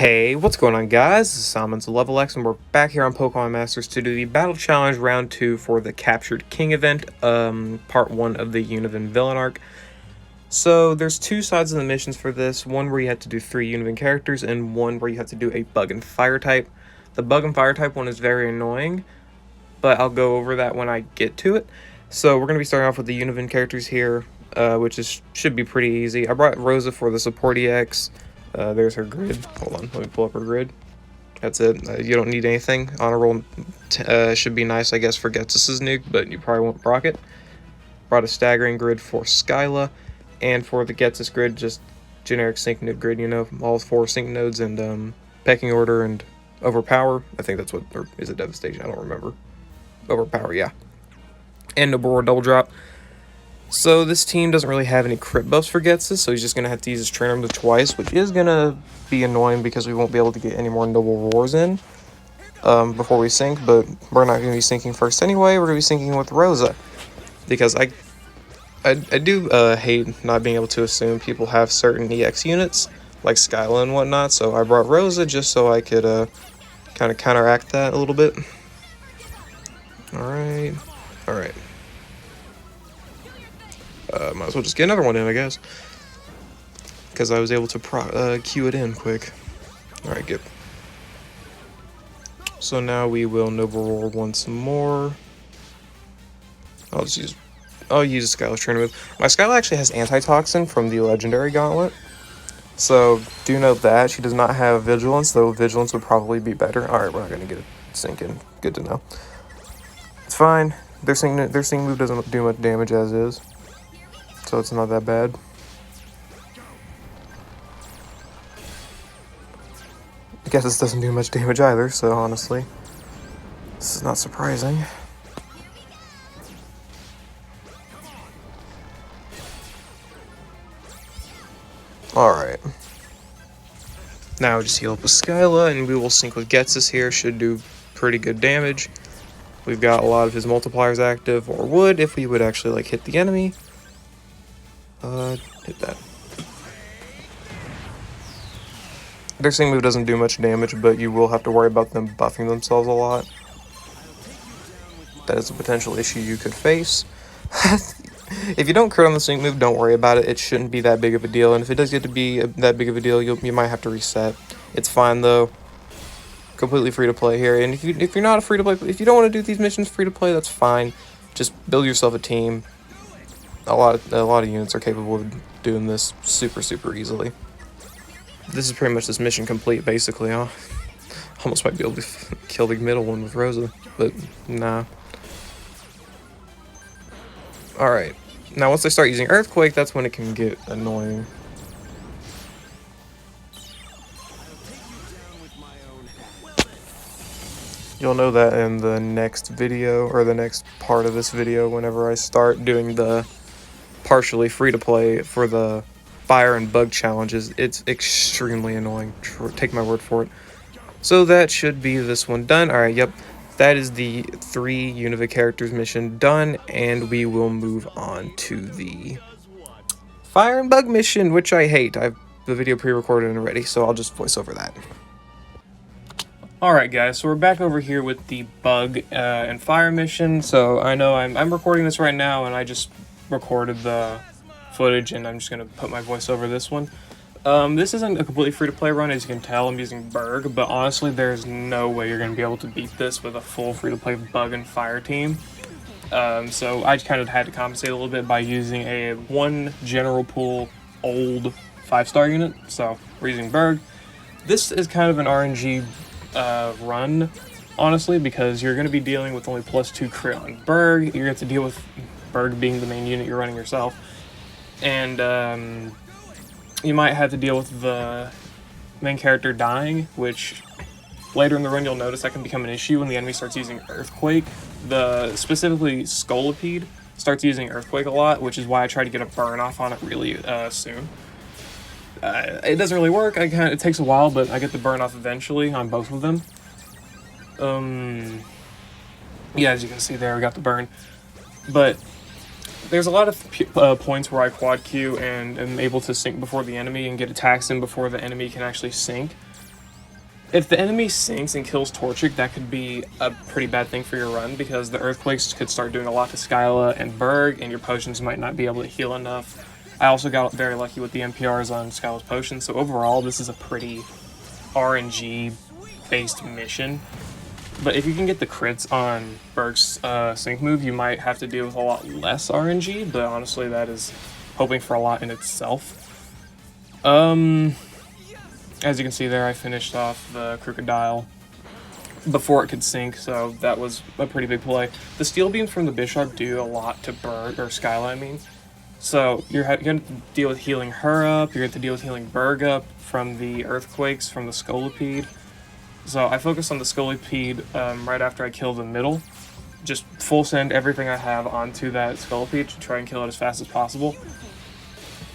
Hey, what's going on, guys? This is Simon's Level X, and we're back here on Pokemon Masters to do the Battle Challenge Round 2 for the Captured King event, Part 1 of the Univin Villain Arc. So, there's two sides of the missions for this, one where you have to do 3 Univin characters, and one where you have to do a Bug and Fire type. The Bug and Fire type one is very annoying, but I'll go over that when I get to it. So, we're going to be starting off with the Univin characters here, which should be pretty easy. I brought Rosa for the Support EX. There's her grid. Hold on, let me pull up her grid. That's it. You don't need anything. Honor roll should be nice, I guess, for Getsus's nuke, but you probably won't proc it. Brought a staggering grid for Skyla, and for the Getsus grid, just generic sync nuke grid, you know, all 4 sync nodes and pecking order and overpower. I think that's what, or is it devastation? I don't remember. Overpower, yeah. And Noble Roar double drop. So this team doesn't really have any crit buffs for Getsus, so he's just going to have to use his trainer move twice, which is going to be annoying because we won't be able to get any more Noble Roars in before we sync, but we're not going to be syncing first anyway. We're going to be syncing with Rosa, because I do hate not being able to assume people have certain EX units, like Skyla and whatnot, so I brought Rosa just so I could kind of counteract that a little bit. Alright. Might as well just get another one in, I guess. Because I was able to queue it in quick. Alright, good. So now we will Noble Roar once more. I'll use Skyla's trainer move. My Skyla actually has Antitoxin from the Legendary Gauntlet. So do note that. She does not have Vigilance, though Vigilance would probably be better. Alright, we're not going to get it sink in. Good to know. It's fine. Their sync move doesn't do much damage as is. So it's not that bad. I guess this doesn't do much damage either, so honestly, this is not surprising. Alright. Now just heal up with Skyla, and we will sync with Getsus here. Should do pretty good damage. We've got a lot of his multipliers active, or would if we would actually like hit the enemy. Hit that. Their sync move doesn't do much damage, but you will have to worry about them buffing themselves a lot. That is a potential issue you could face. If you don't crit on the sync move, don't worry about it. It shouldn't be that big of a deal, and if it does get to be that big of a deal, you might have to reset. It's fine though. Completely free to play here, and if you're not a free to play, if you don't want to do these missions free to play, that's fine. Just build yourself a team. A lot of units are capable of doing this super easily. This is pretty much this mission complete, basically, huh? Almost might be able to kill the middle one with Rosa, but nah. Alright, now once they start using Earthquake, that's when it can get annoying. You'll know that in the next video, or the next part of this video, whenever I start doing the partially free-to-play for the fire and bug challenges. It's extremely annoying. Take my word for it. So that should be this one done. Alright, yep. That is the 3 Univin characters mission done, and we will move on to the fire and bug mission, which I hate. I have the video pre-recorded and ready, so I'll just voice over that. Alright guys, so we're back over here with the bug and fire mission. So I know I'm recording this right now, and I just recorded the footage, and I'm just going to put my voice over this one. This isn't a completely free-to-play run, as you can tell. I'm using Berg, but honestly, there's no way you're going to be able to beat this with a full free-to-play bug and fire team. So I kind of had to compensate a little bit by using a 1 general pool old 5-star unit, so we're using Berg. This is kind of an RNG run, honestly, because you're going to be dealing with only +2 crit on Berg. You're going to have to deal with Berg being the main unit you're running yourself, and you might have to deal with the main character dying, which later in the run you'll notice that can become an issue when the enemy starts using Earthquake. Specifically Scolipede starts using Earthquake a lot, which is why I try to get a burn off on it really soon. It doesn't really work. It takes a while, but I get the burn off eventually on both of them. Yeah, as you can see there, we got the burn. But there's a lot of points where I quad Q and am able to sync before the enemy and get attacks in before the enemy can actually sync. If the enemy sinks and kills Torchic, that could be a pretty bad thing for your run, because the Earthquakes could start doing a lot to Skyla and Berg, and your potions might not be able to heal enough. I also got very lucky with the NPRs on Skyla's potions, so overall this is a pretty RNG-based mission. But if you can get the crits on Berg's sync move, you might have to deal with a lot less RNG, but honestly that is hoping for a lot in itself. As you can see there, I finished off the Crocodile before it could sink, so that was a pretty big play. The Steel Beams from the Bishop do a lot to Berg, or Skyla, I mean. So you're going to deal with healing her up, you're going to deal with healing Berg up from the Earthquakes, from the Scolipede. So I focused on the Scolipede right after I kill the middle. Just full send everything I have onto that Scolipede to try and kill it as fast as possible.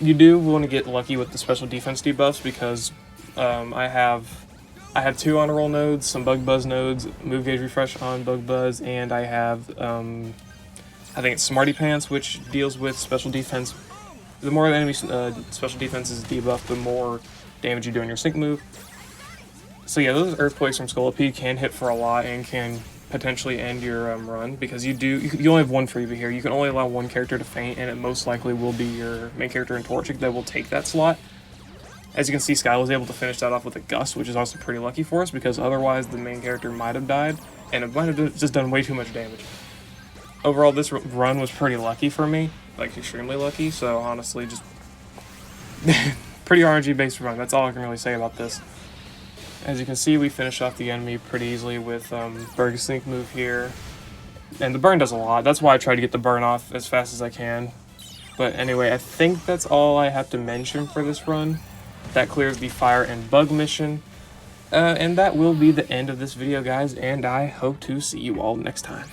You do want to get lucky with the special defense debuffs, because I have 2 honor roll nodes, some bug buzz nodes, move gauge refresh on bug buzz, and I have I think it's Smarty Pants, which deals with special defense. The more the enemy special defense is debuffed, the more damage you do on your sync move. So yeah, those Earthquakes from Scolipede can hit for a lot and can potentially end your run, because you only have 1 freebie here. You can only allow 1 character to faint, and it most likely will be your main character in Torchic that will take that slot. As you can see, Sky was able to finish that off with a Gust, which is also pretty lucky for us, because otherwise the main character might have died, and it might have just done way too much damage. Overall, this run was pretty lucky for me, like extremely lucky, so honestly, just pretty RNG-based run. That's all I can really say about this. As you can see, we finished off the enemy pretty easily with Berg's sync move here, and the burn does a lot. That's why I try to get the burn off as fast as I can. But anyway, I think that's all I have to mention for this run. That clears the Fire and Bug mission. And that will be the end of this video, guys, and I hope to see you all next time.